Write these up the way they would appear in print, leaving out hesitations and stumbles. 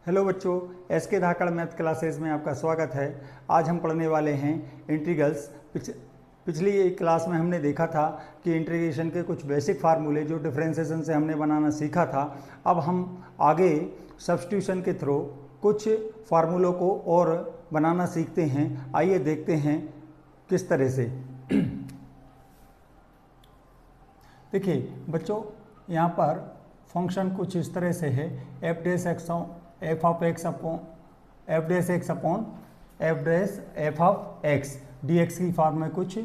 Hello बच्चों, S के धाकड़ math classes में आपका स्वागत है। आज हम पढ़ने वाले हैं इंटीग्रल्स। पिछली क्लास में हमने देखा था कि इंटीग्रेशन के कुछ बेसिक फार्मूले जो डिफरेंशिएशन से हमने बनाना सीखा था। अब हम आगे सब्स्टिट्यूशन के थ्रू कुछ फार्मूलों को और बनाना सीखते हैं। आइए देखते हैं किस तरह से। देखिए बच्चों, यहाँ पर फंक्शन कुछ इस तरह से है, F of x upon F of x D x की फॉर्म में कुछ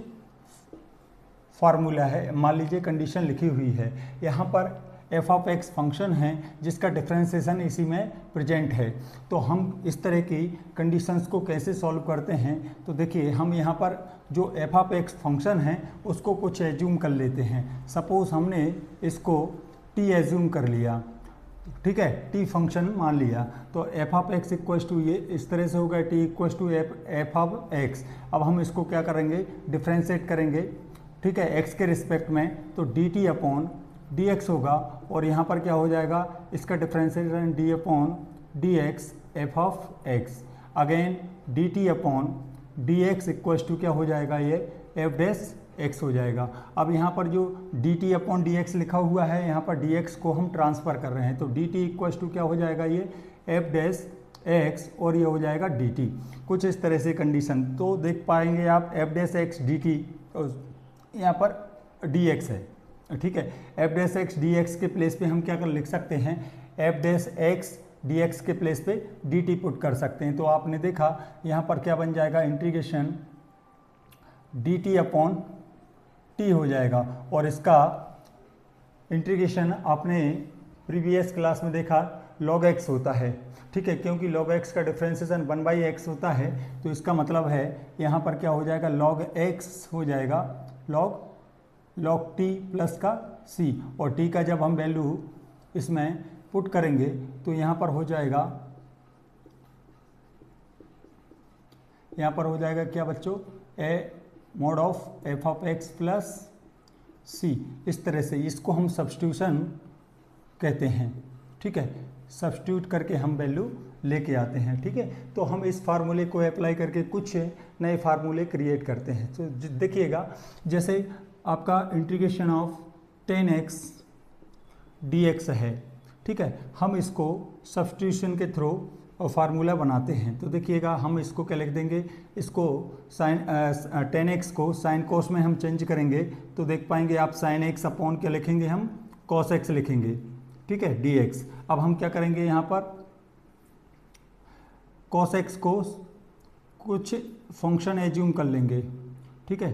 फार्मूला है। मान लीजिए कंडीशन लिखी हुई है, यहाँ पर एफ ऑफ एक्स फंक्शन है जिसका डिफरेंशिएशन इसी में प्रेजेंट है। तो हम इस तरह की कंडीशंस को कैसे सॉल्व करते हैं, तो देखिए हम यहाँ पर जो एफ ऑफ एक्स फंक्शन है उसको कुछ एज्यूम कर लेते हैं। सपोज हमने इसको टी एज्यूम कर लिया, ठीक है, टी फंक्शन मान लिया, तो F of X equals to ये इस तरह से होगा, T equals to F of X. अब हम इसको क्या करेंगे, डिफ्रेंशिएट करेंगे, ठीक है, एक्स के रिस्पेक्ट में, तो d t upon d x होगा और यहाँ पर क्या हो जाएगा, इसका differentiation d upon d x f of x. Again d t upon d x equals to क्या हो जाएगा, ये एफ डैश एक्स हो जाएगा। अब यहाँ पर जो D t upon d x लिखा हुआ है, यहाँ पर डी एक्स को हम ट्रांसफ़र कर रहे हैं, तो डी टी इक्वल्स टू क्या हो जाएगा, ये एफ डैश एक्स और ये हो जाएगा डी टी। कुछ इस तरह से कंडीशन तो देख पाएंगे आप, F dash x D T, यहाँ पर डी एक्स है, ठीक है। F dash x D x के प्लेस पे हम क्या कर लिख सकते हैं, F dash x D x के प्लेस पे डी टी पुट कर सकते हैं। तो आपने देखा यहाँ पर क्या बन जाएगा, integration D t upon T हो जाएगा। और इसका इंटीग्रेशन आपने प्रीवियस क्लास में देखा log x होता है, ठीक है, क्योंकि log x का डिफरेंशिएशन 1/x होता है। तो इसका मतलब है यहाँ पर क्या हो जाएगा, log x हो जाएगा log t प्लस का c, और t का जब हम वैल्यू इसमें पुट करेंगे तो यहाँ पर हो जाएगा, क्या बच्चों, a mod of f of x plus c. इस तरह से इसको हम सब्स्टिट्यूशन कहते हैं, ठीक है। सब्स्टिट्यूट करके हम वैल्यू लेके आते हैं, ठीक है। तो हम इस फार्मूले को अप्लाई करके कुछ नए फार्मूले क्रिएट करते हैं। तो देखिएगा, जैसे आपका इंटीग्रेशन ऑफ 10x dx है, ठीक है, हम इसको सब्स्टिट्यूशन के थ्रू और फार्मूला बनाते हैं। तो देखिएगा हम इसको क्या लिख देंगे, इसको साइन 10x को साइन कोस में हम चेंज करेंगे, तो देख पाएंगे आप साइन एक्स अपॉन क्या लिखेंगे, हम कॉस एक्स लिखेंगे, ठीक है, dx। अब हम क्या करेंगे, यहाँ पर कॉस एक्स को कुछ फंक्शन एज्यूम कर लेंगे, ठीक है।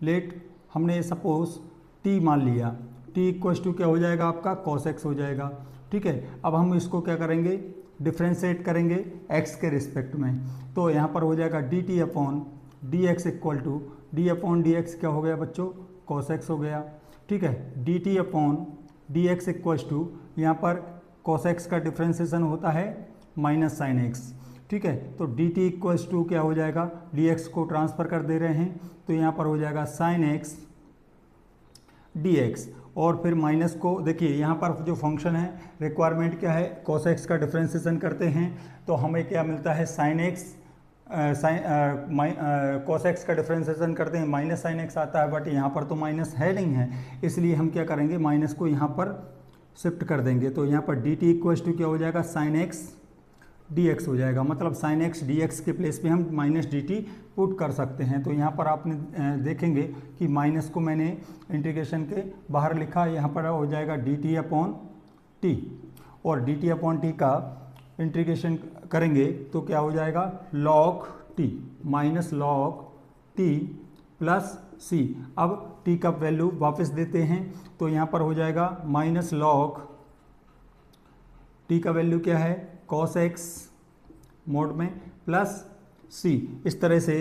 लेट हमने सपोज t मान लिया, t इक्वल्स टू क्या हो जाएगा, आपका कॉस एक्स हो जाएगा, ठीक है। अब हम इसको क्या करेंगे, डिफ्रेंशिएट करेंगे x के रिस्पेक्ट में, तो यहाँ पर हो जाएगा d t upon d x equal to d upon d x क्या हो गया बच्चों, कॉस एक्स हो गया, ठीक है। D t upon d x equals to, यहाँ पर कॉस एक्स का डिफ्रेंशिएशन होता है माइनस साइन एक्स, ठीक है। तो डी टी इक्वल्स टू क्या हो जाएगा, डी एक्स को ट्रांसफ़र कर दे रहे हैं, तो यहाँ पर हो जाएगा साइन एक्स डी एक्स। और फिर माइनस को देखिए, यहाँ पर जो फंक्शन है रिक्वायरमेंट क्या है, cos x का डिफरेंशिएशन करते हैं तो हमें क्या मिलता है, sin x, cos x का डिफरेंशिएशन करते हैं माइनस साइन एक्स आता है, बट यहाँ पर तो माइनस है नहीं है, इसलिए हम क्या करेंगे, माइनस को यहाँ पर शिफ्ट कर देंगे। तो यहाँ पर डी टी इक्वल्स टू क्या हो जाएगा, sin x dx हो जाएगा, मतलब sin x dx के प्लेस पे हम माइनस डी टी पुट कर सकते हैं। तो यहाँ पर आपने देखेंगे कि माइनस को मैंने इंटीग्रेशन के बाहर लिखा, यहाँ पर हो जाएगा डी टी अपॉन टी, और डी टी अपॉन टी का इंटीग्रेशन करेंगे तो क्या हो जाएगा, log t minus log t plus c। अब t का वैल्यू वापस देते हैं, तो यहाँ पर हो जाएगा माइनस log t का वैल्यू क्या है, cos x मोड में प्लस c। इस तरह से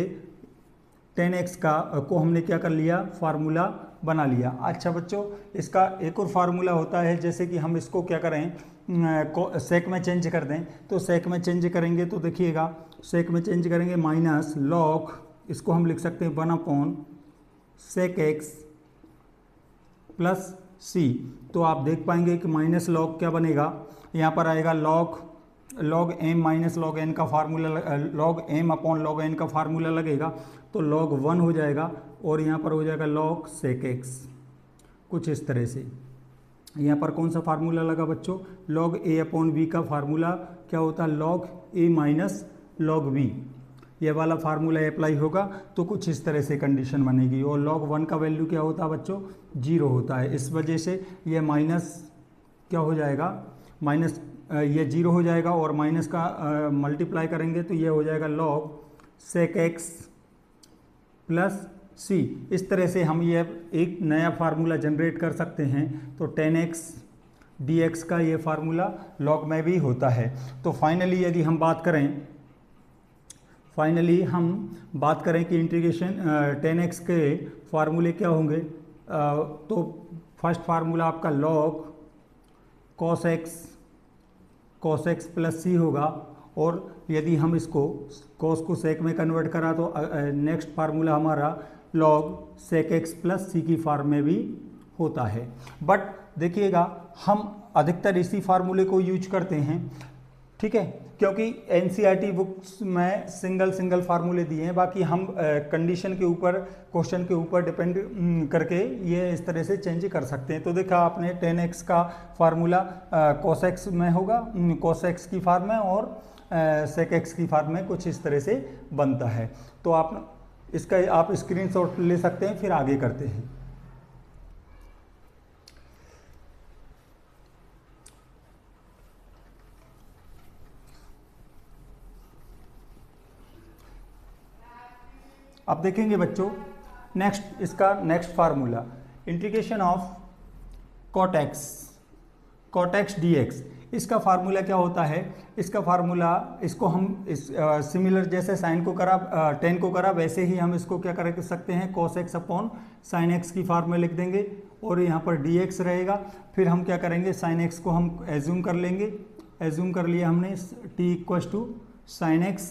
10x को हमने क्या कर लिया, फार्मूला बना लिया। अच्छा बच्चों, इसका एक और फार्मूला होता है, जैसे कि हम इसको क्या करें, सेक में चेंज कर दें, तो सेक में चेंज करेंगे तो देखिएगा, सेक में चेंज करेंगे माइनस लॉग, इसको हम लिख सकते हैं 1 अपॉन सेक एक्स प्लस सी। तो आप देख पाएंगे कि माइनस लॉग क्या बनेगा, यहाँ पर आएगा log log m minus log n का formula, log m upon log n का फार्मूला लगेगा तो log 1 हो जाएगा और यहाँ पर हो जाएगा log sec x, कुछ इस तरह से। यहाँ पर कौन सा फार्मूला लगा बच्चों, log a अपॉन b का फार्मूला क्या होता है, log a minus log b, ये वाला फार्मूला अप्लाई होगा तो कुछ इस तरह से कंडीशन बनेगी। और log 1 का वैल्यू क्या होता है बच्चों, 0 होता है, इस वजह से ये माइनस क्या हो जाएगा, माइनस ये 0 हो जाएगा और माइनस का मल्टीप्लाई करेंगे तो ये हो जाएगा log sec x plus c. इस तरह से हम ये एक नया फार्मूला जनरेट कर सकते हैं। तो 10x dx का ये फार्मूला log में भी होता है। तो फाइनली यदि हम बात करें कि इंटीग्रेशन 10x के फार्मूले क्या होंगे, तो फर्स्ट फार्मूला आपका log cos x प्लस सी होगा, और यदि हम इसको cos को sec में कन्वर्ट करा तो नेक्स्ट फार्मूला हमारा log sec x प्लस सी की फॉर्म में भी होता है। बट देखिएगा हम अधिकतर इसी फार्मूले को यूज करते हैं, ठीक है, क्योंकि एनसीईआरटी बुक्स में सिंगल फार्मूले दिए हैं, बाकी हम कंडीशन के ऊपर, क्वेश्चन के ऊपर डिपेंड करके ये इस तरह से चेंज कर सकते हैं। तो देखा आपने 10x का फार्मूला cos x में होगा, cos x की फॉर्म में, और sec x की फॉर्म में कुछ इस तरह से बनता है। तो आप स्क्रीनशॉट ले सकते हैं, फिर आगे करते हैं। अब देखेंगे बच्चों इसका next formula, integration of cot x dx। इसका फार्मूला क्या होता है, इसका फार्मूला, इसको हम सिमिलर जैसे साइन को करा, टेन को करा, वैसे ही हम इसको क्या कर सकते हैं, cos x upon sine x की फॉर्म में लिख देंगे और यहाँ पर dx रहेगा। फिर हम क्या करेंगे, साइन x को हम एज्यूम कर लेंगे, एज्यूम कर लिया हमने t equals to sine x,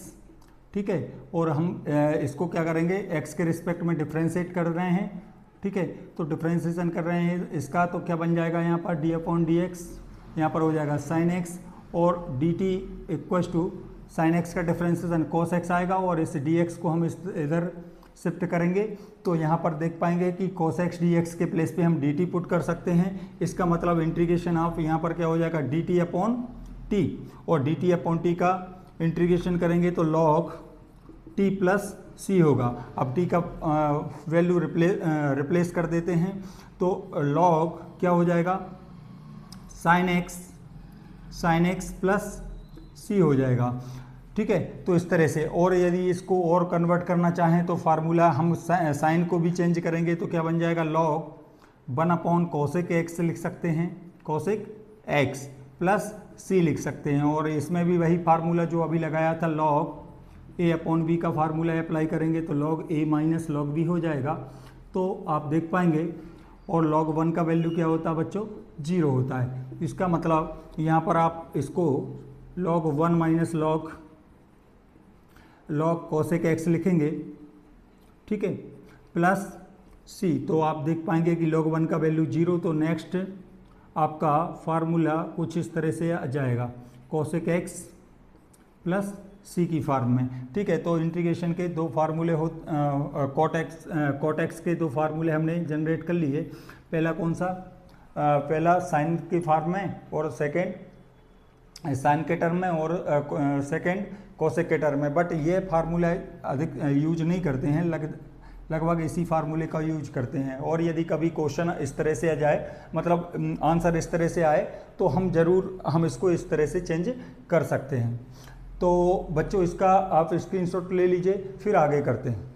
ठीक है, और हम इसको क्या करेंगे, x के रिस्पेक्ट में डिफ्रेंशिएट कर रहे हैं, ठीक है, तो डिफ्रेंशिएशन कर रहे हैं इसका, तो क्या बन जाएगा यहाँ पर d अपॉन डी एक्स, यहाँ पर हो जाएगा साइन x, और dt equals to sine x का डिफ्रेंशिएशन cos x आएगा, और इस dx को हम इधर शिफ्ट करेंगे तो यहाँ पर देख पाएंगे कि cos x dx के प्लेस पे हम dt पुट कर सकते हैं। इसका मतलब इंटीग्रेशन ऑफ यहाँ पर क्या हो जाएगा, dt अपॉन t, और dt अपॉन t का इंटीग्रेशन करेंगे तो log t प्लस c होगा। अब t का वैल्यू रिप्लेस कर देते हैं तो log क्या हो जाएगा, साइन x प्लस c हो जाएगा, ठीक है। तो इस तरह से, और यदि इसको और कन्वर्ट करना चाहें तो फार्मूला हम साइन को भी चेंज करेंगे तो क्या बन जाएगा, log 1 अपॉन कोसेक x लिख सकते हैं, कोसेक x प्लस c लिख सकते हैं, और इसमें भी वही फार्मूला जो अभी लगाया था, log a अपॉन b का फार्मूला अप्लाई करेंगे तो log a minus log b हो जाएगा। तो आप देख पाएंगे, और log 1 का वैल्यू क्या होता है बच्चों, 0 होता है। इसका मतलब यहाँ पर आप इसको log 1 minus log cosec x लिखेंगे, ठीक है, प्लस c, तो आप देख पाएंगे कि log 1 का वैल्यू 0, तो नेक्स्ट आपका फार्मूला कुछ इस तरह से आ जाएगा, कोसेक x प्लस c की फॉर्म में, ठीक है। तो इंटीग्रेशन के दो फार्मूले cot x के दो फार्मूले हमने जनरेट कर लिए। पहला कौन सा, पहला साइन की फॉर्म में, और सेकंड साइन के टर्म में, और सेकंड कोसेक के टर्म में। बट ये फार्मूला अधिक यूज नहीं करते हैं, लगभग इसी फार्मूले का यूज करते हैं। और यदि कभी क्वेश्चन इस तरह से आ जाए, मतलब आंसर इस तरह से आए, तो हम इसको इस तरह से चेंज कर सकते हैं। तो बच्चों इसका आप स्क्रीनशॉट ले लीजिए, फिर आगे करते हैं।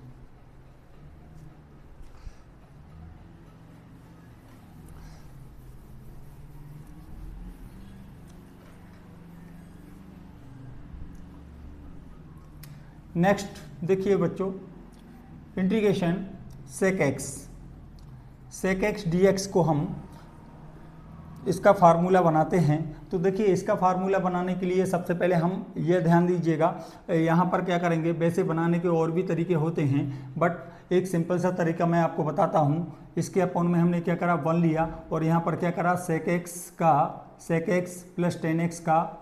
नेक्स्ट देखिए बच्चों, इंटीग्रेशन सेक एक्स dx को हम इसका फार्मूला बनाते हैं। तो देखिए इसका फार्मूला बनाने के लिए सबसे पहले हम ये ध्यान दीजिएगा, यहाँ पर क्या करेंगे, वैसे बनाने के और भी तरीके होते हैं, बट एक सिंपल सा तरीका मैं आपको बताता हूँ। इसके अपॉन में हमने क्या करा, 1 लिया, और यहाँ पर क्या करा, सेक एक्स प्लस 10x का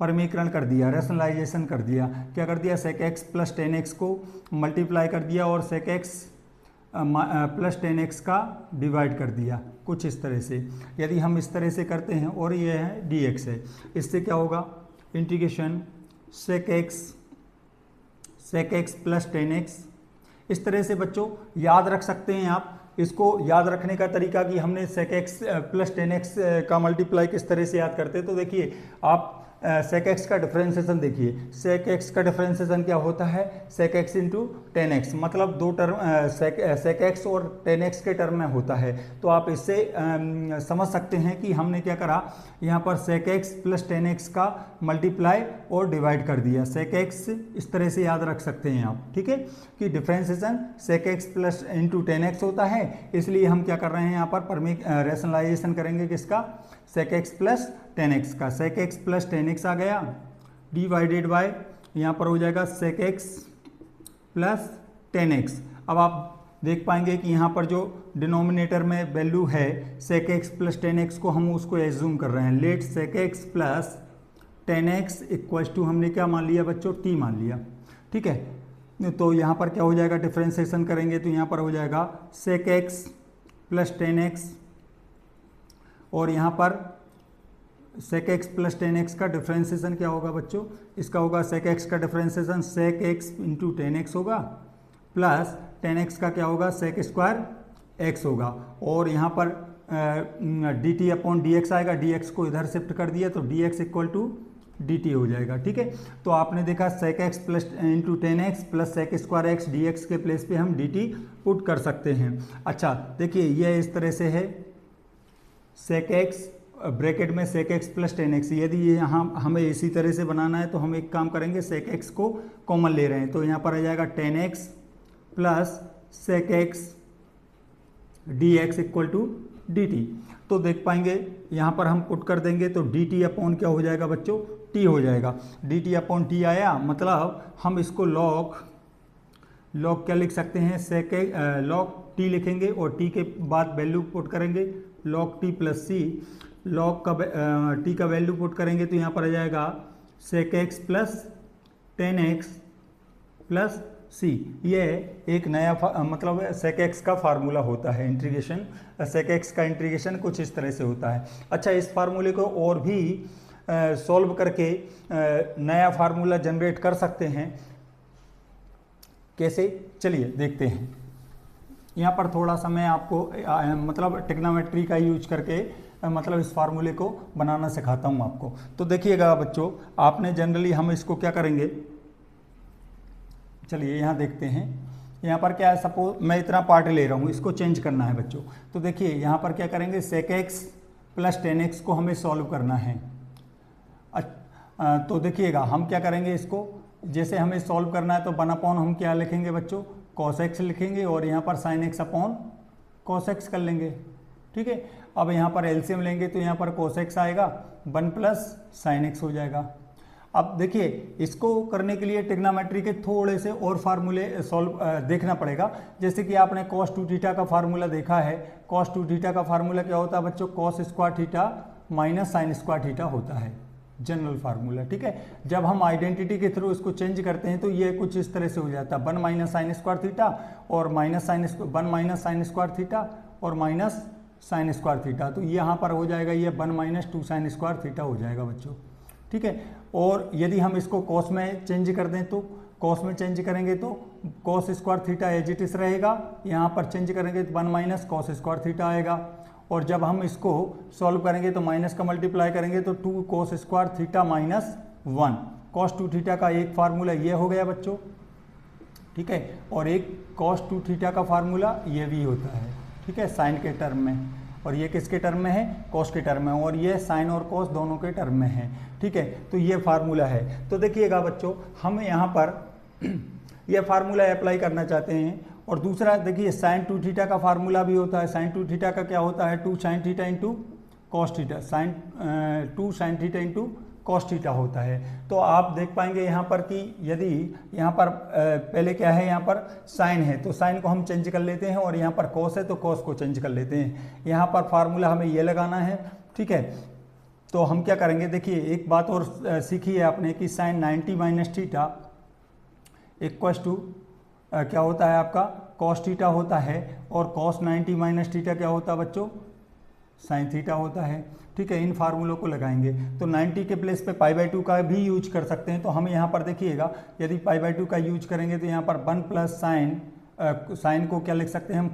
परमीकरण कर दिया, रैशनलाइजेशन कर दिया। क्या कर दिया, sec x प्लस 10x को मल्टीप्लाई कर दिया और sec x प्लस 10x का डिवाइड कर दिया, कुछ इस तरह से। यदि हम इस तरह से करते हैं और ये है dx है, इससे क्या होगा, integration sec x plus 10x। इस तरह से बच्चों याद रख सकते हैं आप। इसको याद रखने का तरीका कि हमने sec x प्लस 10x का मल्टीप्लाई किस तरह से याद करते हैं, तो देखिए आप sec x का डिफरेंशिएशन देखिए। sec x का डिफरेंशिएशन क्या होता है, sec x इंटू 10x, मतलब दो टर्म sec x और 10x के टर्म में होता है। तो आप इससे समझ सकते हैं कि हमने क्या करा, यहाँ पर sec x प्लस 10x का मल्टीप्लाई और डिवाइड कर दिया। sec x इस तरह से याद रख सकते हैं आप, ठीक है, कि differentiation sec x plus into 10x होता है। इसलिए हम क्या कर रहे हैं, यहाँ पर रैशनलाइजेशन करेंगे किसका, sec x प्लस 10x का। sec x प्लस 10x आ गया डिवाइडेड बाय, यहाँ पर हो जाएगा sec x प्लस 10x। अब आप देख पाएंगे कि यहाँ पर जो डिनोमिनेटर में वैल्यू है sec x प्लस 10x को हम उसको एज्यूम कर रहे हैं। Let sec x plus 10x equals to हमने क्या मान लिया बच्चों, t मान लिया, ठीक है। तो यहाँ पर क्या हो जाएगा, डिफरेंशिएशन करेंगे तो यहाँ पर हो जाएगा sec x प्लस 10x, और यहाँ पर sec x प्लस 10x का डिफरेंशिएशन क्या होगा बच्चों, इसका होगा sec x का differentiation sec x into 10x होगा, प्लस 10x का क्या होगा, sec स्क्वायर x होगा, और यहाँ पर dt अपॉन dx आएगा। dx को इधर शिफ्ट कर दिया तो dx इक्वल टू dt हो जाएगा, ठीक है। तो आपने देखा sec x plus into 10x plus sec square x, dx के प्लेस पे हम dt पुट कर सकते हैं। अच्छा देखिए ये इस तरह से है, sec x ब्रैकेट में sec x प्लस 10x। यदि ये यहाँ हमें इसी तरह से बनाना है तो हम एक काम करेंगे, sec x को कॉमन ले रहे हैं तो यहाँ पर आ जाएगा 10x plus sec x dx equal to dt। तो देख पाएंगे यहाँ पर हम पुट कर देंगे तो dt अपॉन क्या हो जाएगा बच्चों, t हो जाएगा। dt अपॉन t आया, मतलब हम इसको लॉग क्या लिख सकते हैं, log t लिखेंगे और t के बाद वैल्यू पुट करेंगे log t plus c। log का t का वैल्यू पुट करेंगे तो यहाँ पर आ जाएगा sec x plus 10x plus c। ये एक नया मतलब sec x का फार्मूला होता है इंटीग्रेशन। sec x का इंटीग्रेशन कुछ इस तरह से होता है। अच्छा इस फार्मूले को और भी सॉल्व करके नया फार्मूला जनरेट कर सकते हैं, कैसे, चलिए देखते हैं। यहाँ पर थोड़ा सा मैं आपको मतलब ट्रिग्नोमेट्री का यूज करके मतलब इस फार्मूले को बनाना सिखाता हूँ आपको। तो देखिएगा बच्चों, आपने जनरली हम इसको क्या करेंगे, चलिए यहाँ देखते हैं। यहाँ पर क्या है, सपोज मैं इतना पार्ट ले रहा हूँ, इसको चेंज करना है बच्चों। तो देखिए यहाँ पर क्या करेंगे, sec x प्लस 10x को हमें सॉल्व करना है। तो देखिएगा हम क्या करेंगे, इसको जैसे हमें सॉल्व करना है तो 1 अपॉन हम क्या लिखेंगे बच्चों, cos x लिखेंगे, और यहाँ पर sin x upon cos x कर लेंगे, ठीक है। अब यहाँ पर एलसीएम लेंगे तो यहाँ पर cos x आएगा, 1 प्लस sin x हो जाएगा। अब देखिए इसको करने के लिए ट्रिग्नोमेट्री के थोड़े से और फार्मूले देखना पड़ेगा। जैसे कि आपने cos 2 थीटा का फार्मूला देखा है। cos 2 थीटा का फार्मूला क्या होता है बच्चों, cos square theta minus sin square theta होता है, जनरल फार्मूला, ठीक है। जब हम आइडेंटिटी के थ्रू इसको चेंज करते हैं तो ये कुछ इस तरह से हो जाता है, 1 माइनस sin स्क्वायर थीटा और माइनस sin स्क्वायर थीटा और माइनस sin स्क्वायर थीटा। तो यहाँ पर हो जाएगा ये 1 माइनस 2 sin स्क्वायर थीटा हो जाएगा बच्चों, ठीक है। और यदि हम इसको cos में चेंज कर दें तो cos में चेंज करेंगे तो cos square theta as it is रहेगा, यहाँ पर चेंज करेंगे तो 1 माइनस cos स्क्वायर थीटा आएगा। और जब हम इसको सॉल्व करेंगे तो माइनस का मल्टीप्लाई करेंगे तो 2 cos square theta minus 1। cos 2 theta का एक फार्मूला ये हो गया बच्चों, ठीक है। और एक cos 2 थीटा का फार्मूला ये भी होता है, ठीक है, साइन के टर्म में, और ये किसके टर्म में है, cos के टर्म में, और ये साइन और cos दोनों के टर्म में है, ठीक है। तो ये फार्मूला है। तो देखिएगा बच्चों, हम यहाँ पर ये फार्मूला अप्लाई करना चाहते हैं। और दूसरा देखिए साइन 2 थीटा का फार्मूला भी होता है। साइन 2 थीटा का क्या होता है, 2 sin theta into cos theta, 2 sin theta into cos theta होता है। तो आप देख पाएंगे यहाँ पर कि यदि यहाँ पर पहले क्या है, यहाँ पर साइन है तो साइन को हम चेंज कर लेते हैं, और यहाँ पर कॉस है तो कॉस को चेंज कर लेते हैं। यहाँ पर फार्मूला हमें ये लगाना है, ठीक है। तो हम क्या करेंगे, देखिए एक बात और सीखी है आपने कि sine 90 minus theta equals to क्या होता है आपका कॉस थीटा होता है, और कॉस 90 माइनस थीटा क्या होता है बच्चों, साइन थीटा होता है। ठीक है, इन फार्मूलों को लगाएंगे तो 90 के प्लेस पे π/2 का भी यूज कर सकते हैं। तो हम यहाँ पर देखिएगा यदि π/2 का यूज करेंगे तो यहाँ पर 1 प्लस साइन को क्या लिख सकते हैं हम,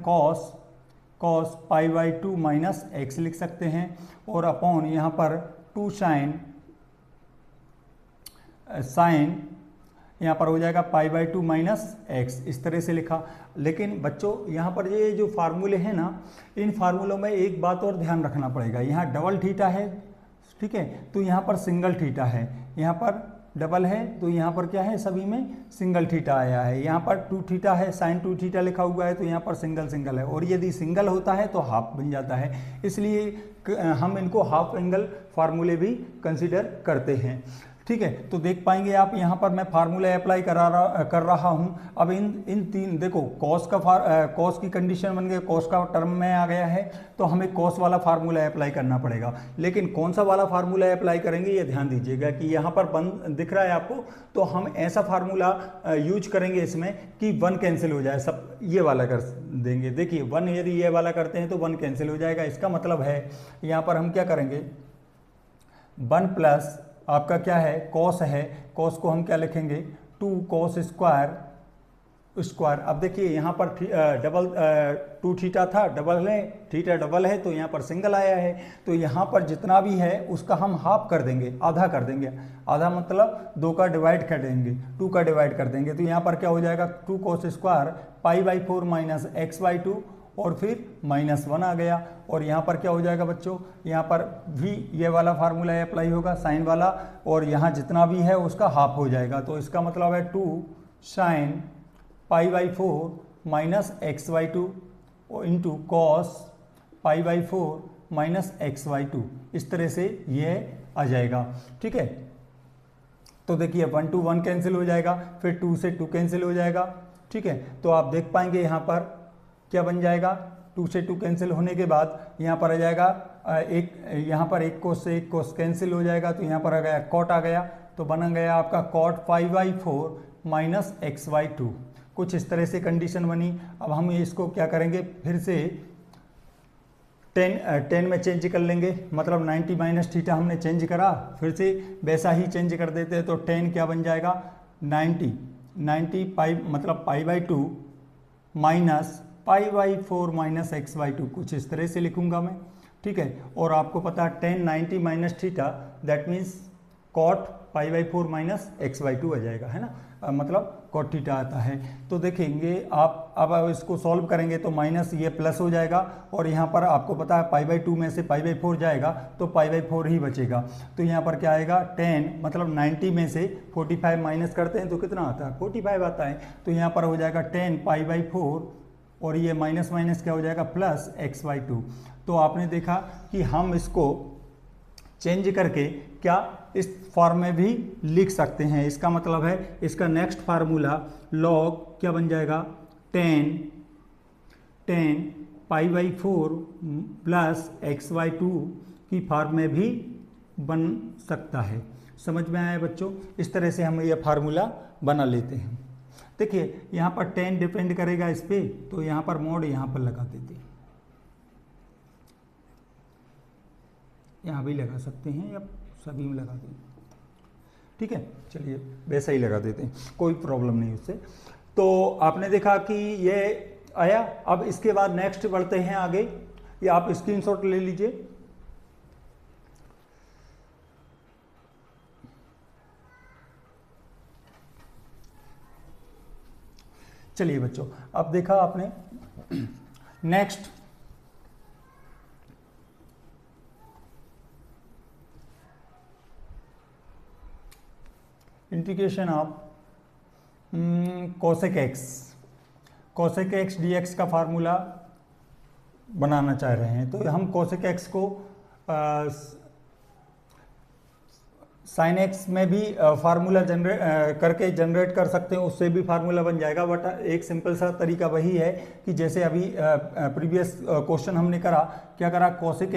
कॉस π/2 माइनस एक्स लिख सकते हैं, और अपॉन यहाँ पर 2 साइन यहाँ पर हो जाएगा π/2 माइनस एक्स, इस तरह से लिखा। लेकिन बच्चों यहाँ पर ये जो फार्मूले हैं ना, इन फार्मूलों में एक बात और ध्यान रखना पड़ेगा, यहाँ डबल थीटा है, ठीक है, तो यहाँ पर सिंगल थीटा है, यहाँ पर डबल है तो यहाँ पर क्या है, सभी में सिंगल थीटा आया है। यहाँ पर 2 थीटा है, साइन 2 थीटा लिखा हुआ है तो यहाँ पर सिंगल है, और यदि सिंगल होता है तो हाफ बन जाता है, इसलिए हम इनको हाफ एंगल फार्मूले भी कंसिडर करते हैं। ठीक है, तो देख पाएंगे आप यहाँ पर मैं फार्मूला अप्लाई कर रहा हूँ। अब इन तीन देखो, कॉस की कंडीशन बन गई, कॉस का टर्म में आ गया है, तो हमें कॉस वाला फार्मूला अप्लाई करना पड़ेगा। लेकिन कौन सा वाला फार्मूला अप्लाई करेंगे ये ध्यान दीजिएगा कि यहाँ पर बंद दिख रहा है आपको, तो हम ऐसा फार्मूला यूज करेंगे इसमें कि 1 कैंसिल हो जाए, सब ये वाला कर देंगे। देखिए 1 यदि ये वाला करते हैं तो 1 कैंसिल हो जाएगा। इसका मतलब है यहाँ पर हम क्या करेंगे, 1 प्लस आपका क्या है, कॉस है, कॉस को हम क्या लिखेंगे, 2 कॉस स्क्वायर। अब देखिए यहाँ पर 2 थीटा था, डबल है, थीटा डबल है तो यहाँ पर सिंगल आया है, तो यहाँ पर जितना भी है उसका हम हाफ कर देंगे, आधा कर देंगे। आधा मतलब 2 का डिवाइड कर देंगे, 2 का डिवाइड कर देंगे, तो यहाँ पर क्या हो जाएगा, 2 कॉस स्क्वायर π/4 माइनस x/2, और फिर -1 आ गया। और यहाँ पर क्या हो जाएगा बच्चों, यहाँ पर भी ये वाला फार्मूला अप्लाई होगा साइन वाला, और यहाँ जितना भी है उसका हाफ हो जाएगा। तो इसका मतलब है 2 sine π/4 minus x/2 into cos π/4 minus x/2, इस तरह से ये आ जाएगा। ठीक है, तो देखिए 1 to 1 कैंसिल हो जाएगा, फिर 2 से 2 कैंसिल हो जाएगा। ठीक है, तो आप देख पाएंगे यहाँ पर क्या बन जाएगा, 2 से 2 कैंसिल होने के बाद यहाँ पर आ जाएगा यहाँ पर एक कोस से एक कोस कैंसिल हो जाएगा, तो यहाँ पर आ गया कॉट आ गया, तो बन गया आपका कॉट π/4 माइनस x/2। कुछ इस तरह से कंडीशन बनी। अब हम इसको क्या करेंगे, फिर से 10 में चेंज कर लेंगे, मतलब 90 माइनस थीटा हमने चेंज करा, फिर से वैसा ही चेंज कर देते हैं, तो 10 क्या बन जाएगा, 90 मतलब π/2 माइनस π/4 माइनस x/2, कुछ इस तरह से लिखूंगा मैं। ठीक है, और आपको पता है 10 90 minus theta that means cot π/4 minus x/2 आ जाएगा, है ना, मतलब कॉट थीटा आता है। तो देखेंगे आप, अब इसको सॉल्व करेंगे तो माइनस ये प्लस हो जाएगा, और यहाँ पर आपको पता है π/2 में से π/4 जाएगा तो π/4 ही बचेगा। तो यहाँ पर क्या आएगा, 10 मतलब 90 में से 45 माइनस करते हैं तो कितना आता है, 45 आता है। तो यहाँ पर हो जाएगा 10 π/4, और ये माइनस माइनस क्या हो जाएगा, प्लस x/2। तो आपने देखा कि हम इसको चेंज करके क्या इस फॉर्म में भी लिख सकते हैं। इसका मतलब है इसका नेक्स्ट फार्मूला लॉग क्या बन जाएगा, 10 π/4 प्लस x/2 की फॉर्म में भी बन सकता है। समझ में आया बच्चों, इस तरह से हम ये फार्मूला बना लेते हैं। देखिए यहाँ पर 10 डिपेंड करेगा इस पर, तो यहाँ पर मोड यहाँ पर लगा देते हैं, यहाँ भी लगा सकते हैं या सभी में लगा दें। ठीक है, चलिए वैसा ही लगा देते हैं, कोई प्रॉब्लम नहीं उससे। तो आपने देखा कि ये आया। अब इसके बाद नेक्स्ट बढ़ते हैं आगे, ये आप स्क्रीनशॉट ले लीजिए। चलिए बच्चों, अब देखा आपने next integration of cosec x dx का फार्मूला बनाना चाह रहे हैं। तो हम कोसेक एक्स को साइन एक्स में भी फार्मूला करके जनरेट कर सकते हैं, उससे भी फार्मूला बन जाएगा। बट एक सिंपल सा तरीका वही है कि जैसे अभी प्रीवियस क्वेश्चन हमने करा, क्या करा, कोसेक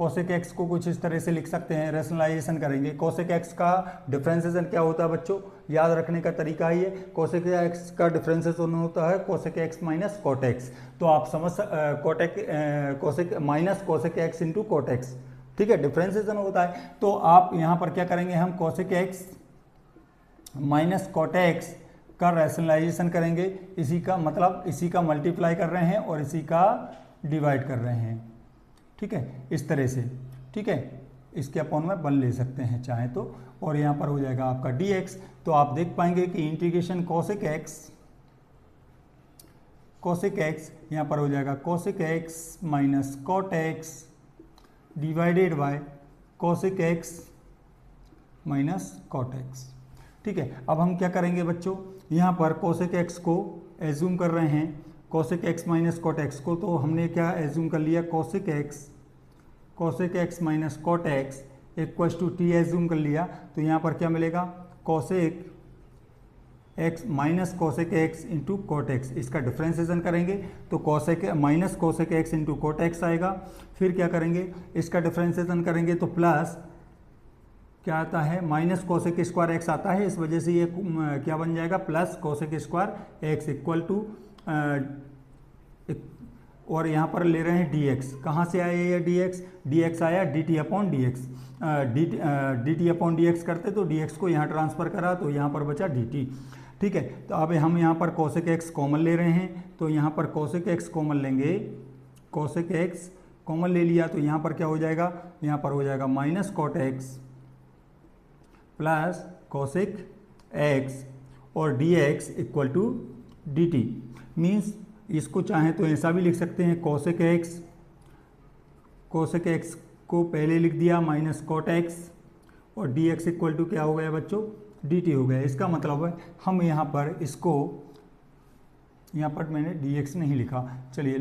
कोसेक एक्स को कुछ इस तरह से लिख सकते हैं, रैशनलाइजेशन करेंगे। कोसेक एक्स का डिफरेंशिएशन क्या होता है बच्चों, याद रखने का तरीका ही है, कोसेक एक्स का डिफरेंशिएशन होता है cosec x minus cot x. तो आप समझ cosec minus cosec x into cot x, ठीक है, डिफरेंशिएशन होता है। तो आप यहाँ पर क्या करेंगे, हम cosec x minus cot x का रैशनलाइजेशन करेंगे, इसी का मतलब इसी का मल्टीप्लाई कर रहे हैं और इसी का डिवाइड कर रहे हैं, ठीक है, इस तरह से, ठीक है, इसके अपॉन में 1 ले सकते हैं चाहे तो, और यहाँ पर हो जाएगा आपका dx। तो आप देख पाएंगे कि इंटीग्रेशन कोसेक एक्स यहाँ पर हो जाएगा cosec x minus cot x divided by cosec x minus cot x, ठीक है। अब हम क्या करेंगे बच्चों, यहाँ पर कोसेक एक्स को एज्यूम कर रहे हैं, cosec x minus cot x को, तो हमने क्या एज्यूम कर लिया, cosec x minus cot x equals to t assume कर लिया। तो यहाँ पर क्या मिलेगा, cosec x minus cosec x into cot x, इसका डिफ्रेंसिएशन करेंगे तो cosec minus cosec x into cot x आएगा। फिर क्या करेंगे, इसका डिफ्रेंसिएशन करेंगे तो प्लस क्या आता है, माइनस कोसेक स्क्वायर एक्स आता है, इस वजह से ये क्या बन जाएगा, plus cosec square x equal to, और यहाँ पर ले रहे हैं dx, कहाँ से आया ये dx आया dt upon dx, dt upon dx करते तो dx को यहाँ ट्रांसफ़र करा तो यहाँ पर बचा dt, ठीक है। तो अब हम यहाँ पर कोसेक एक्स कॉमन ले रहे हैं, तो यहाँ पर कोसेक एक्स कॉमन लेंगे, कोसेक एक्स कॉमन ले लिया तो यहाँ पर क्या हो जाएगा, यहाँ पर हो जाएगा minus cot x plus cosec x और dx equal to dt। Means इसको चाहें तो ऐसा भी लिख सकते हैं, कोसेक एक्स को पहले लिख दिया माइनस कोट एक्स और dx इक्वल टू क्या हो गया बच्चों, dt हो गया। इसका मतलब है हम यहाँ पर इसको, यहाँ पर मैंने dx नहीं लिखा, चलिए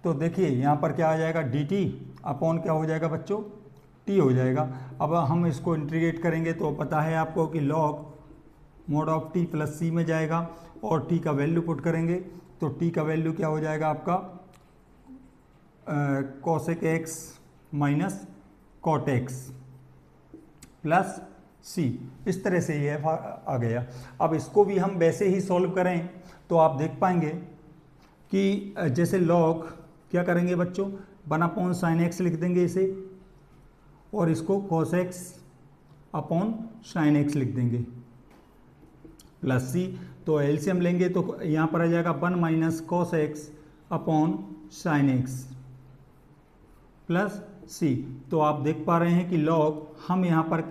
तो देखिए यहाँ पर क्या आ जाएगा, dt अपॉन क्या हो जाएगा बच्चों, t हो जाएगा। अब हम इसको इंटीग्रेट करेंगे तो पता है आपको कि log mode of t plus c में जाएगा और t का वैल्यू पुट करेंगे तो t का वैल्यू क्या हो जाएगा आपका, cosec x minus cot x plus c, इस तरह से ये आ गया। अब इसको भी हम वैसे ही सॉल्व करें तो आप देख पाएंगे कि जैसे log क्या करेंगे बच्चों, 1 अपॉन साइन एक्स लिख देंगे इसे, और इसको cos x upon sine x लिख देंगे प्लस c। तो एलसीएम लेंगे तो यहाँ पर आ जाएगा 1 minus cos x upon sine x plus c। तो आप देख पा रहे हैं कि log हम यहाँ पर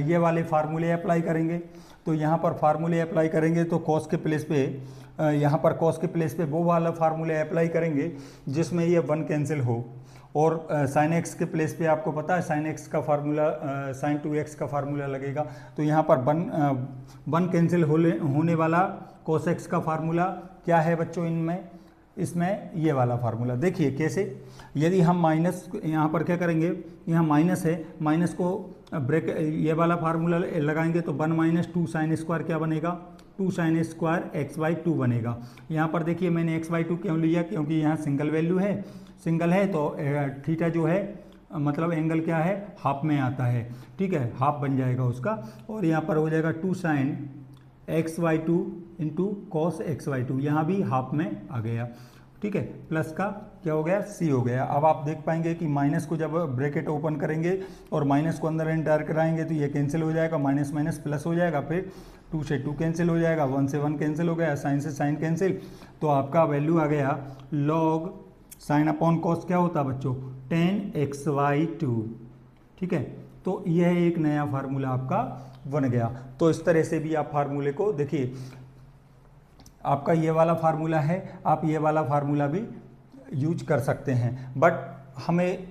ये वाले फार्मूले अप्लाई करेंगे, तो यहाँ पर फार्मूले अप्लाई करेंगे तो cos के प्लेस पे, यहाँ पर cos के प्लेस पे वो वाला फार्मूले अप्लाई करेंगे जिसमें ये 1 कैंसिल हो, और साइन एक्स के प्लेस पे आपको पता है साइन एक्स का फार्मूला साइन 2x का फार्मूला लगेगा। तो यहाँ पर 1 कैंसिल होने वाला कोस एक्स का फार्मूला क्या है बच्चों, इसमें ये वाला फार्मूला देखिए कैसे, यदि हम माइनस यहाँ पर क्या करेंगे, यहाँ माइनस है, माइनस को ब्रेक ये वाला फार्मूला लगाएंगे तो 1 माइनस 2 साइन स्क्वायर क्या बनेगा, 2 साइन स्क्वायर x/2 बनेगा। यहाँ पर देखिए मैंने x/2 क्यों लिया, क्योंकि यहाँ सिंगल वैल्यू है, सिंगल है तो थीटा जो है मतलब एंगल क्या है, हाफ में आता है, ठीक है, हाफ बन जाएगा उसका, और यहाँ पर हो जाएगा 2 sign x/2 into cos x/2, यहाँ भी हाफ में आ गया, ठीक है, प्लस का क्या हो गया, c हो गया। अब आप देख पाएंगे कि माइनस को जब ब्रैकेट ओपन करेंगे और माइनस को अंदर एंटर कराएंगे तो ये कैंसिल हो जाएगा, माइनस माइनस प्लस हो जाएगा, फिर 2 से 2 कैंसिल हो जाएगा, 1 से 1 कैंसिल हो गया, साइन से साइन कैंसिल, तो आपका वैल्यू आ गया log साइन अपॉन कॉस क्या होता है बच्चों, 10x/2, ठीक है। तो यह एक नया फार्मूला आपका बन गया। तो इस तरह से भी आप फार्मूले को देखिए, आपका ये वाला फार्मूला है, आप ये वाला फार्मूला भी यूज कर सकते हैं, बट हमें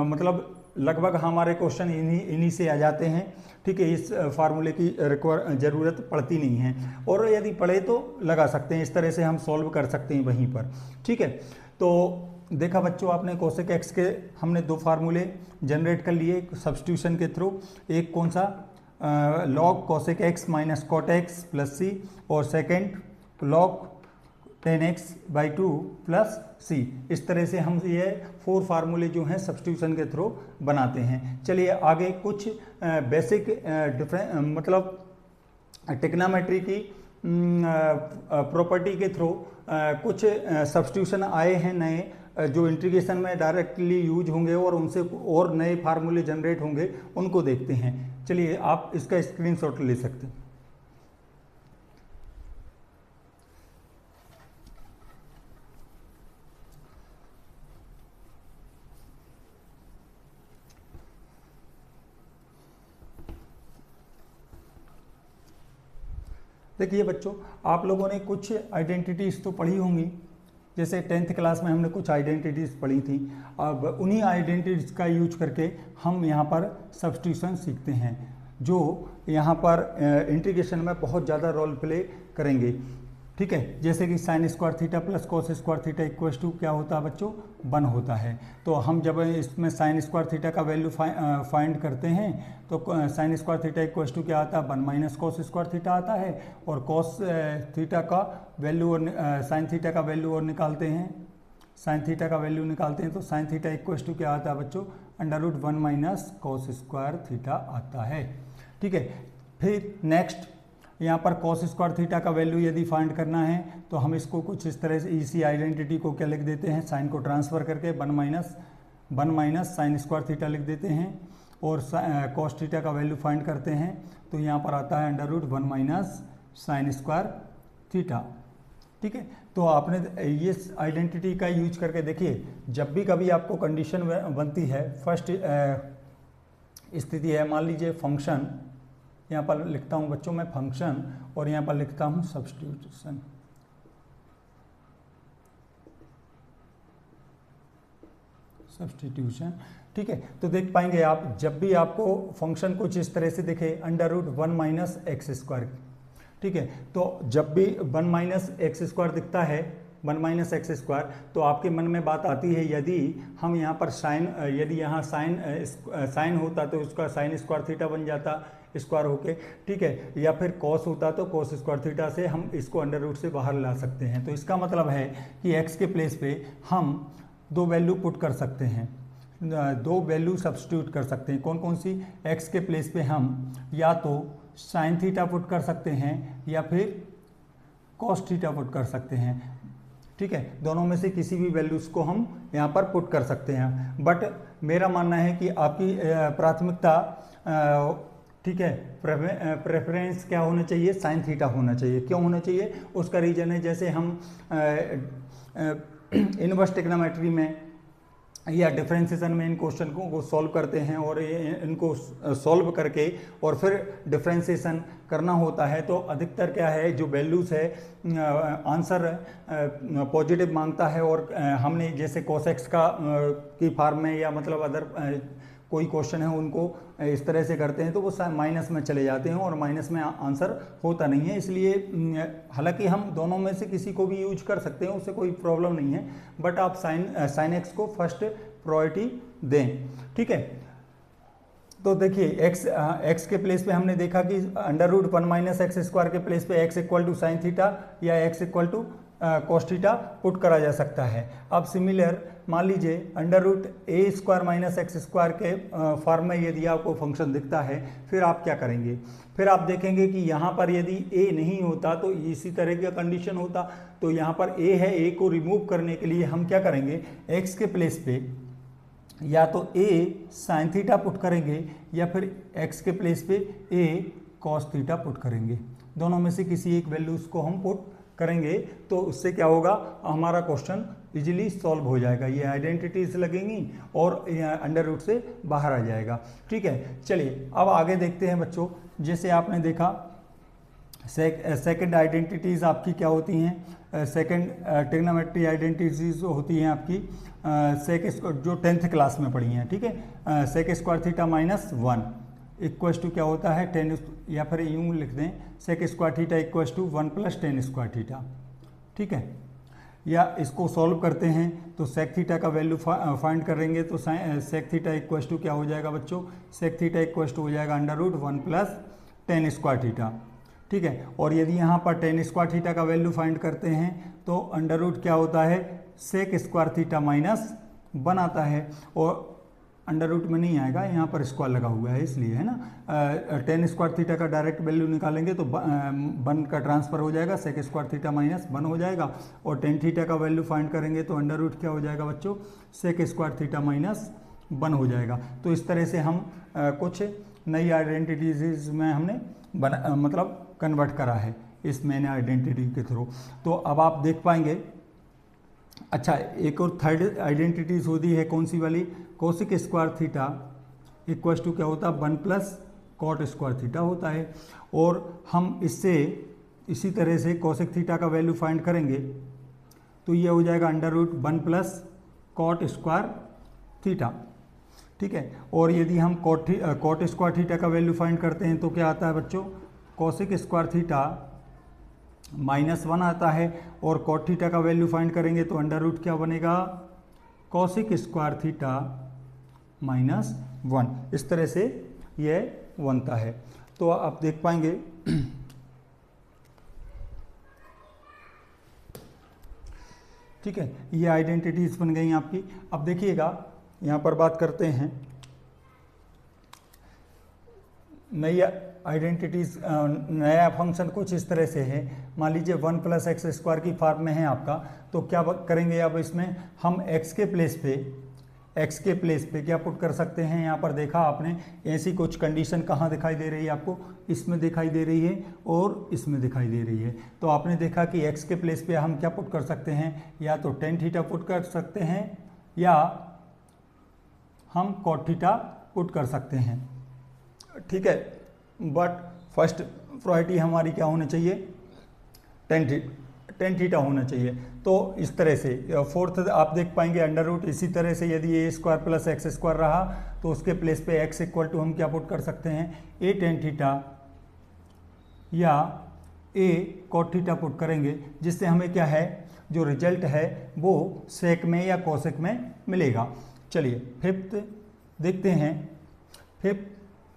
मतलब लगभग हमारे क्वेश्चन इन्हीं से आ जाते हैं, ठीक है, इस फार्मूले की ज़रूरत पड़ती नहीं है, और यदि पड़े तो लगा सकते हैं, इस तरह से हम सॉल्व कर सकते हैं वहीं पर, ठीक है। तो देखा बच्चों आपने कोसेक एक्स के हमने 2 फार्मूले जनरेट कर लिए सब्स्टिट्यूशन के थ्रू, एक कौन सा, log cosec x minus cot x plus c, और second log 10x/2 plus c। इस तरह से हम ये 4 फार्मूले जो हैं सब्स्टिट्यूशन के थ्रू बनाते हैं। चलिए आगे कुछ बेसिक मतलब ट्रिग्नोमेट्री की प्रॉपर्टी के थ्रू कुछ सब्स्टिट्यूशन आए हैं नए जो इंटीग्रेशन में डायरेक्टली यूज होंगे और उनसे और नए फार्मूले जनरेट होंगे, उनको देखते हैं। चलिए आप इसका स्क्रीनशॉट ले सकते हैं। देखिए बच्चों, आप लोगों ने कुछ आइडेंटिटीज़ तो पढ़ी होंगी, जैसे 10th क्लास में हमने कुछ आइडेंटिटीज़ पढ़ी थी। अब उन्हीं आइडेंटिटीज़ का यूज करके हम यहाँ पर सब्स्टिट्यूशन सीखते हैं, जो यहाँ पर इंटीग्रेशन में बहुत ज़्यादा रोल प्ले करेंगे। ठीक है, जैसे कि sine square theta plus cos square theta equals to क्या होता है बच्चों, 1 होता है। तो हम जब इसमें साइन स्क्वायर थीटा का वैल्यू फाइंड करते हैं तो sine square theta equals to क्या आता है, 1 माइनस कॉस स्क्वायर थीटा आता है, और कॉस थीटा का वैल्यू और साइन थीटा का वैल्यू और निकालते हैं, साइन थीटा का वैल्यू निकालते हैं तो साइन थीटा इक्वल्स टू क्या आता है बच्चों, √1 माइनस कॉस स्क्वायर थीटा आता है। ठीक है, फिर नेक्स्ट यहाँ पर कॉस स्क्वायर थीटा का वैल्यू यदि फाइंड करना है तो हम इसको कुछ इस तरह से इसी आइडेंटिटी को क्या लिख देते हैं, साइन को ट्रांसफ़र करके 1 माइनस साइन स्क्वायर थीटा लिख देते हैं, और कॉस थीटा का वैल्यू फाइंड करते हैं तो यहाँ पर आता है √1 माइनस साइन स्क्वायर थीटा। ठीक है, तो आपने ये आइडेंटिटी का यूज करके देखिए, जब भी कभी आपको कंडीशन बनती है, फर्स्ट स्थिति है, मान लीजिए फंक्शन, यहाँ पर लिखता हूँ बच्चों मैं फंक्शन, और यहाँ पर लिखता हूँ सब्स्टिट्यूशन। ठीक है, तो देख पाएंगे आप, जब भी आपको फंक्शन कुछ इस तरह से दिखे, √1 माइनस एक्स स्क्वायर। ठीक है, तो जब भी 1 माइनस एक्स स्क्वायर दिखता है, 1 माइनस एक्स स्क्वायर, तो आपके मन में बात आती है, यदि हम यहाँ पर साइन, यदि यहाँ साइन होता तो उसका साइन स्क्वायर थीटा बन जाता स्क्वायर होके। ठीक है, या फिर कॉस होता तो कॉस स्क्वायर थीटा से हम इसको √, से बाहर ला सकते हैं। तो इसका मतलब है कि एक्स के प्लेस पे हम 2 वैल्यू पुट कर सकते हैं, 2 वैल्यू सब्स्टिट्यूट कर सकते हैं। कौन कौन सी? एक्स के प्लेस पे हम या तो साइन थीटा पुट कर सकते हैं या फिर कॉस थीटा पुट कर सकते हैं। ठीक है, दोनों में से किसी भी वैल्यूज़ को हम यहाँ पर पुट कर सकते हैं। बट मेरा मानना है कि आपकी प्राथमिकता, ठीक है, प्रेफरेंस क्या होना चाहिए, साइन थीटा होना चाहिए। क्यों होना चाहिए? उसका रीज़न है, जैसे हम इनवर्स ट्रिग्नोमेट्री में या डिफरेंशिएशन में इन क्वेश्चन को सॉल्व करते हैं, और इनको सॉल्व करके और फिर डिफरेंशिएशन करना होता है, तो अधिकतर क्या है, जो वैल्यूज़ है आंसर पॉजिटिव मांगता है, और हमने जैसे कोसेक्स का की फॉर्म में या मतलब अदर कोई क्वेश्चन है उनको इस तरह से करते हैं तो वो माइनस में चले जाते हैं, और माइनस में आंसर होता नहीं है। इसलिए हालांकि हम दोनों में से किसी को भी यूज कर सकते हैं, उससे कोई प्रॉब्लम नहीं है, बट आप साइन एक्स को फर्स्ट प्रायोरिटी दें। ठीक है, तो देखिए एक्स के प्लेस पे हमने देखा कि √1 माइनस एक्स स्क्वायर के प्लेस पे x equal to sine theta या x equal to cos theta put करा जा सकता है। अब सिमिलर मान लीजिए √a² माइनस एक्स स्क्वायर के फॉर्म में यदि आपको फंक्शन दिखता है, फिर आप क्या करेंगे? फिर आप देखेंगे कि यहाँ पर यदि a नहीं होता तो इसी तरह का कंडीशन होता, तो यहाँ पर a है, a को रिमूव करने के लिए हम क्या करेंगे, x के प्लेस पे या तो a साइन थीटा पुट करेंगे या फिर x के प्लेस पे a कॉस थीटा पुट करेंगे। दोनों में से किसी एक वैल्यूज़ को हम पुट करेंगे, तो उससे क्या होगा, हमारा क्वेश्चन इजीली सॉल्व हो जाएगा। ये आइडेंटिटीज लगेंगी और √, से बाहर आ जाएगा। ठीक है, चलिए अब आगे देखते हैं बच्चों। जैसे आपने देखा सेकंड आइडेंटिटीज आपकी क्या होती हैं, सेकंड ट्रिग्नोमेट्री आइडेंटिटीज होती हैं आपकी सेक जो 10th क्लास में पढ़ी हैं। ठीक है, sec square theta minus 1 equals to क्या होता है, 10, या फिर यूँ लिख दें sec square theta equals to 1 + 10 square theta. ठीक है, या इसको सॉल्व करते हैं तो सेक थीटा का वैल्यू फाइंड करेंगे तो सेक थीटा इक्वल्स टू क्या हो जाएगा बच्चों, सेक थीटा इक्वल्स टू हो जाएगा √1 + 10 स्क्वायर थीटा। ठीक है। और यदि यहाँ पर टेन स्क्वायर थीटा का वैल्यू फाइंड करते हैं तो अंडर रूट क्या होता है, सेक स्क्वायर थीटा माइनस 1 आता है, और अंडर रूट में नहीं आएगा, यहाँ पर स्क्वायर लगा हुआ है इसलिए, है ना। टेन स्क्वायर थीटा का डायरेक्ट वैल्यू निकालेंगे तो 1 का ट्रांसफर हो जाएगा, सेक स्क्वायर थीटा माइनस 1 हो जाएगा, और टेन थीटा का वैल्यू फाइंड करेंगे तो अंडर रूट क्या हो जाएगा बच्चों, सेक स्क्वायर थीटा माइनस 1 हो जाएगा। तो इस तरह से हम कुछ नई आइडेंटिटीज में हमने मतलब कन्वर्ट करा है इस मैंने आइडेंटिटी के थ्रू। तो अब आप देख पाएंगे, अच्छा एक और थर्ड आइडेंटिटीज होती है, कौन सी वाली, cosec square theta equals to क्या होता है, 1 प्लस कॉट स्क्वायर थीटा होता है। और हम इससे इसी तरह से कोसिक थीटा का वैल्यू फाइंड करेंगे तो ये हो जाएगा under root 1 plus cot square theta, ठीक है। और यदि हम कॉट स्क्वायर थीटा का वैल्यू फाइंड करते हैं तो क्या आता है बच्चों, कोसिक स्क्वायर थीटा -1 आता है, और कॉट थीटा का वैल्यू फाइंड करेंगे तो अंडर रूट क्या बनेगा, कोसिक स्क्वायर थीटा -1। इस तरह से ये बनता है। तो आप देख पाएंगे ठीक है, ये आइडेंटिटीज बन गई आपकी। अब देखिएगा यहाँ पर बात करते हैं नई आइडेंटिटीज, नया फंक्शन कुछ इस तरह से है। मान लीजिए 1 प्लस एक्स स्क्वायर की फॉर्म में है आपका, तो क्या करेंगे अब इसमें हम x के प्लेस पे क्या पुट कर सकते हैं। यहाँ पर देखा आपने ऐसी कुछ कंडीशन कहाँ दिखाई दे रही है आपको, इसमें दिखाई दे रही है और इसमें दिखाई दे रही है। तो आपने देखा कि x के प्लेस पे हम क्या पुट कर सकते हैं, या तो टेन थीटा पुट कर सकते हैं या हम कॉट थीटा पुट कर सकते हैं, ठीक है। बट फर्स्ट प्रायोरिटी हमारी क्या होनी चाहिए, टेन थीटा होना चाहिए। तो इस तरह से फोर्थ आप देख पाएंगे अंडर रूट, इसी तरह से यदि ए स्क्वायर प्लस एक्स स्क्वायर रहा तो उसके प्लेस पे एक्स इक्वल टू हम क्या पुट कर सकते हैं, ए टेन थीटा या ए कॉट थीटा पुट करेंगे, जिससे हमें क्या है, जो रिजल्ट है वो सेक में या कोसेक में मिलेगा। चलिए फिफ्थ देखते हैं। फिफ्थ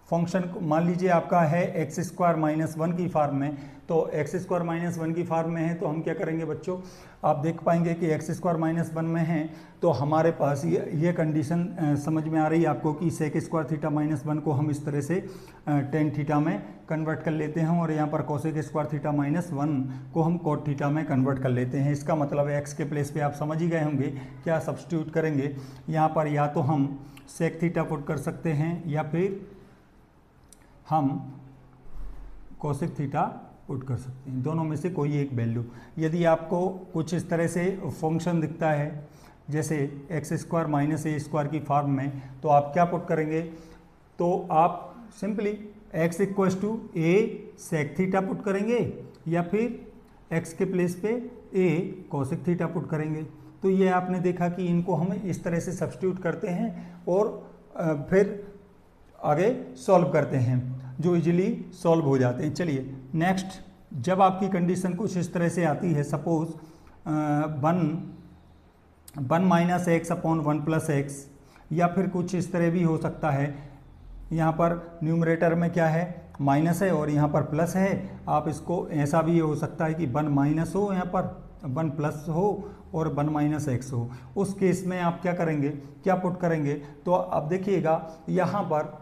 फंक्शन मान लीजिए आपका है एक्स स्क्वायर -1 की फॉर्म में, तो एक्स स्क्वायर -1 की फॉर्म में है तो हम क्या करेंगे बच्चों, आप देख पाएंगे कि एक्स स्क्वायर -1 में है तो हमारे पास ये कंडीशन समझ में आ रही है आपको कि सेक स्क्वायर थीटा -1 को हम इस तरह से टेन थीटा में कन्वर्ट कर लेते हैं, और यहाँ पर कोसेक स्क्वायर थीटा -1 को हम कोट थीटा में कन्वर्ट कर लेते हैं। इसका मतलब एक्स के प्लेस पे आप समझ ही गए होंगे क्या सब्स्टिट्यूट करेंगे। यहाँ पर या तो हम सेक थीटा पुट कर सकते हैं या फिर हम कोसेक थीटा पुट कर सकते हैं, दोनों में से कोई एक वैल्यू। यदि आपको कुछ इस तरह से फंक्शन दिखता है जैसे x square minus a square की फॉर्म में, तो आप क्या पुट करेंगे, तो आप simply x equals to a sec theta put करेंगे या फिर एक्स के प्लेस पे ए कोसेक थीटा पुट करेंगे। तो ये आपने देखा कि इनको हम इस तरह से सब्स्टिट्यूट करते हैं और फिर आगे सॉल्व करते हैं, जो इजीली सॉल्व हो जाते हैं। चलिए नेक्स्ट, जब आपकी कंडीशन कुछ इस तरह से आती है, suppose 1 minus x upon 1 plus x, या फिर कुछ इस तरह भी हो सकता है, यहाँ पर न्यूमरेटर में क्या है माइनस है और यहाँ पर प्लस है। आप इसको ऐसा भी हो सकता है कि 1 माइनस हो, यहाँ पर 1 प्लस हो और 1 माइनस एक्स हो। उस केस में आप क्या करेंगे, क्या पुट करेंगे, तो अब देखिएगा यहाँ पर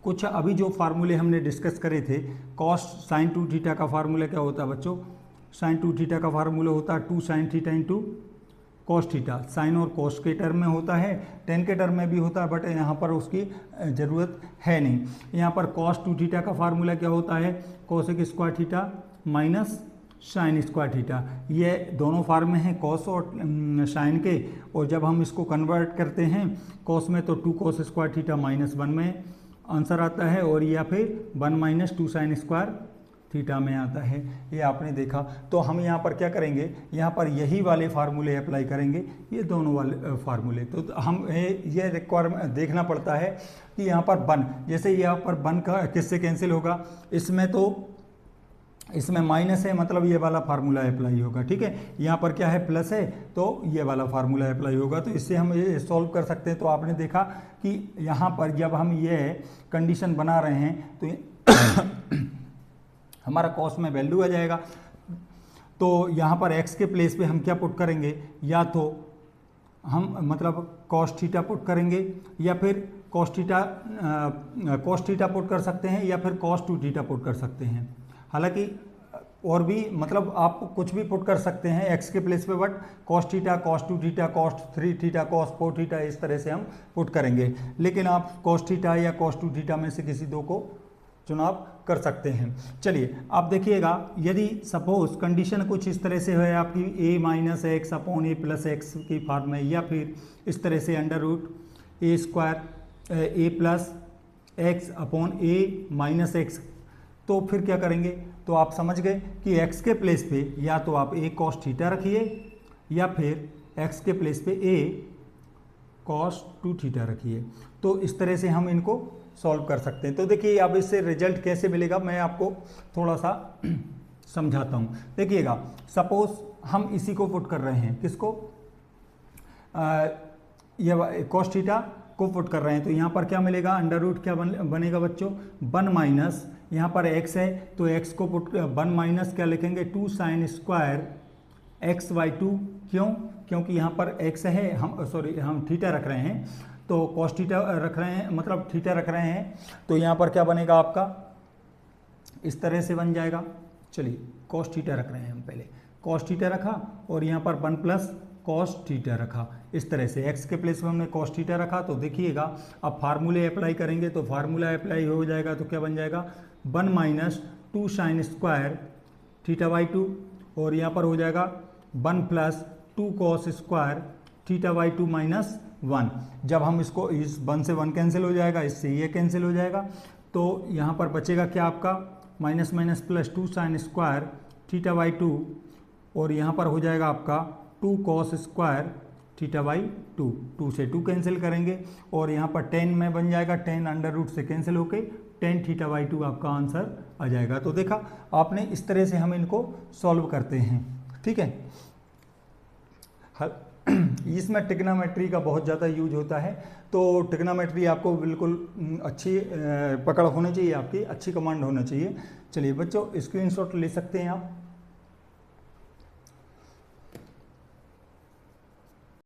कुछ अभी जो फार्मूले हमने डिस्कस करे थे, कॉस साइन 2 थीटा का फार्मूला क्या होता है बच्चों, साइन 2 थीटा का फार्मूला होता है 2 sine theta into cos theta. Sine और कॉस के टर्म में होता है, टेन के टर्म में भी होता है, बट यहाँ पर उसकी ज़रूरत है नहीं। यहाँ पर कॉस 2 थीटा का फार्मूला क्या होता है, cosec square theta minus sign square theta. ये दोनों फार्म में हैं कॉस और साइन के, और जब हम इसको कन्वर्ट करते हैं कॉस में तो 2 कॉस स्क्वायर थीटा -1 में आंसर आता है, और या फिर 1 माइनस 2 साइन स्क्वायर थीटा में आता है। ये आपने देखा। तो हम यहाँ पर क्या करेंगे, यहाँ पर यही वाले फार्मूले अप्लाई करेंगे, ये दोनों वाले फार्मूले। तो हम ये रिक्वायरमेंट देखना पड़ता है कि यहाँ पर 1, जैसे यहाँ पर 1 का किससे कैंसिल होगा, इसमें तो इसमें माइनस है, मतलब ये वाला फार्मूला अप्लाई होगा, ठीक है। यहाँ पर क्या है प्लस है, तो ये वाला फार्मूला अप्लाई होगा। तो इससे हम ये सॉल्व कर सकते हैं। तो आपने देखा कि यहाँ पर जब हम ये कंडीशन बना रहे हैं तो हमारा कॉस में वैल्यू आ जाएगा। तो यहाँ पर एक्स के प्लेस पे हम क्या पुट करेंगे, या तो हम मतलब कॉस थीटा पुट करेंगे या फिर कॉस थीटा पुट कर सकते हैं या फिर कॉस 2 थीटा पुट कर सकते हैं। हालांकि और भी मतलब आप कुछ भी पुट कर सकते हैं एक्स के प्लेस पे, but cos theta, cos 2 theta, cos 3 theta, cos 4 theta इस तरह से हम पुट करेंगे। लेकिन आप कॉस थीटा या कॉस 2 थीटा में से किसी दो को चुनाव कर सकते हैं। चलिए आप देखिएगा, यदि सपोज कंडीशन कुछ इस तरह से है आपकी a minus x upon A plus x की फॉर्म में, या फिर इस तरह से अंडर रूट ए स्क्वायर ए प्लस एक्स अपॉन ए माइनस एक्स, तो फिर क्या करेंगे, तो आप समझ गए कि x के प्लेस पे या तो आप a cos थीटा रखिए या फिर x के प्लेस पे a cos 2 थीटा रखिए। तो इस तरह से हम इनको सॉल्व कर सकते हैं। तो देखिए अब इससे रिजल्ट कैसे मिलेगा मैं आपको थोड़ा सा समझाता हूँ। देखिएगा सपोज हम इसी को पुट कर रहे हैं, किसको, ये cos थीटा को पुट कर रहे हैं, तो यहाँ पर क्या मिलेगा, अंडर रूट क्या बनेगा बच्चों, 1 माइनस, यहाँ पर x है तो x को पुट 1 माइनस क्या लिखेंगे 2 साइन स्क्वायर एक्स बाई 2, क्यों, क्योंकि यहाँ पर x है, हम थीटा रख रहे हैं तो cos थीटा रख रहे हैं, मतलब थीटा रख रहे हैं, तो यहाँ पर क्या बनेगा आपका, इस तरह से बन जाएगा। चलिए cos थीटा रख रहे हैं हम, पहले cos थीटा रखा और यहाँ पर 1 प्लस cos थीटा रखा, इस तरह से x के प्लेस में हमने cos थीटा रखा। तो देखिएगा अब फार्मूले अप्लाई करेंगे तो फार्मूला अप्लाई हो जाएगा, तो क्या बन जाएगा 1 minus 2 sign square theta by 2, और यहाँ पर हो जाएगा 1 plus 2 cos square theta by 2 minus 1। जब हम इसको, इस 1 से 1 कैंसिल हो जाएगा, इससे ये कैंसिल हो जाएगा, तो यहाँ पर बचेगा क्या आपका minus minus plus 2 sign square theta by 2, और यहाँ पर हो जाएगा आपका 2 cos स्क्वायर थीटा बाई 2, 2 से 2 कैंसिल करेंगे और यहाँ पर 10 में बन जाएगा, 10 अंडर रूट से कैंसिल होके 10 थीटा बाई 2 आपका आंसर आ जाएगा। तो देखा आपने, इस तरह से हम इनको सॉल्व करते हैं, ठीक है। इसमें ट्रिग्नोमेट्री का बहुत ज़्यादा यूज होता है, तो ट्रिग्नोमेट्री आपको बिल्कुल अच्छी पकड़ होनी चाहिए, आपकी अच्छी कमांड होना चाहिए। चलिए बच्चों स्क्रीनशॉट ले सकते हैं आप।